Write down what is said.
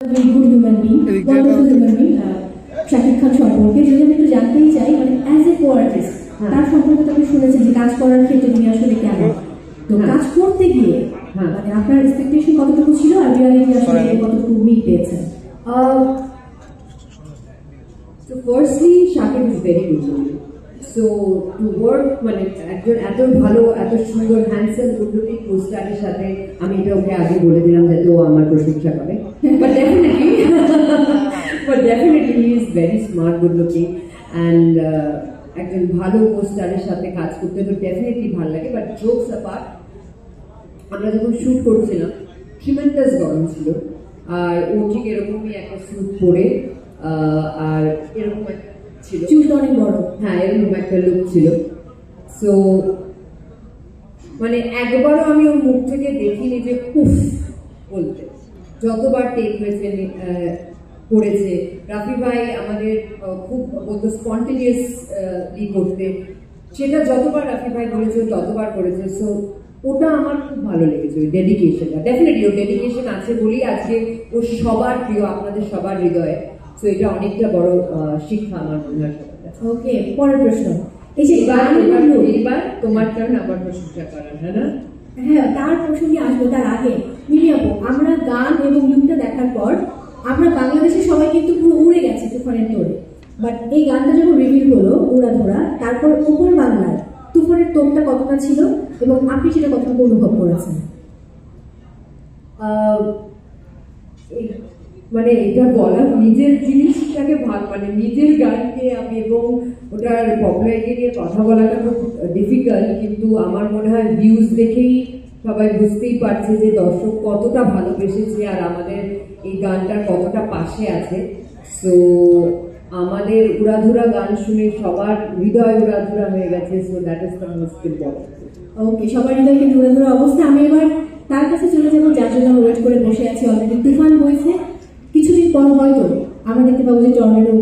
very good human being, wonderful human being, Shakib Khan সম্পর্কে যদি আমি একটু জানতেই চাই, মানে অ্যাজ এ কো-আর্টিস্ট তার সম্পর্কে তো আমি শুনেছি যে কাজ করার ক্ষেত্রে তিনি আসলে কেমন, তো কাজ করতে গিয়ে মানে আপনার এক্সপেকটেশন কতটুকু ছিল আর রিয়ালিটি আসলে কতটুকু মিট পেয়েছেন? So firstly, Shakib is very good looking. So to work মানে একজন এত ভালো এত সুন্দর হ্যান্ডসাম গুড লুকিং পোস্টারের সাথে আমি এটা ওকে আগে বলে দিলাম যাতে ও আমার প্রশংসা করে, but definitely he is very smart, good looking and একজন ভালো পোস্টারের সাথে কাজ করতে তো ডেফিনেটলি ভালো লাগে। বাট জোকস অ্যাপার্ট, আমরা যখন শুট করছিলাম ট্রিমেন্ডাস গরম ছিল আর ও ঠিক এরকমই একটা স্যুট পরে আর এরকম ছিল, চুলটা অনেক বড়, হ্যাঁ এরকম একটা লুক ছিল। সো মানে একবারও আমি ওর মুখ থেকে দেখিনি যে উফ বলতে, যতবার টেক হয়েছে করেছে। রাফি ভাই আমাদের খুব বলতো স্পন্টেনিয়াসলি করতে, সেটা যতবার রাফি ভাই বলেছে ততবার করেছে। সো ওটা আমার খুব ভালো লেগেছে, ওই ডেডিকেশনটা। ডেফিনেটলি ওর ডেডিকেশন আছে বলেই আজকে ও সবার প্রিয়, আপনাদের সবার হৃদয়ে। তো এটা অনেকটা বড় শিক্ষা আমার মনে হয় সবার কাছে। ওকে, পরের প্রশ্ন, এই যে এবার তোমার টার্ন আবার প্রশংসা করার, হ্যাঁ না? হ্যাঁ, তার প্রসঙ্গে আসবো। তার আগে মিলি আপু, আমরা গান এবং লুকটা দেখার পর আমরা বাংলাদেশের সবাই কিন্তু পুরো উড়ে গেছে তুফানের তোড়ে, বাট এই গানটা যখন রিভিল হলো উড়াধুরা, তারপর ওপর বাংলায় তুফানের তোড়টা কতটা ছিল এবং আপনি সেটা কতটুকু অনুভব করেছেন? মানে এটা বলা, নিজের জিনিসটাকে মানে নিজের গানকে আমি এবং ওটার পপুলারিটি নিয়ে কথা বলাটা খুব ডিফিকাল্ট, কিন্তু আমার মনে হয় ভিউজ দেখেই সবাই বুঝতেই পারছে যে দর্শক কতটা ভালোবেসেছে আর আমাদের এই গানটার কতটা পাশে আছে। সো আমাদের উড়াধুরা গান শুনে সবার হৃদয় উড়াধুরা হয়ে গেছে। So that is the most important. Okay, সবার হৃদয় কিন্তু উড়াধুরা অবস্থা। আমি এবার তার কাছে চলে যাবো যার জন্য ওয়েট করে বসে আছি। অলরেডি তুফান বইছে, কিছুদিন পর হয়তো আমরা দেখতে পাবো যে টর্নেডো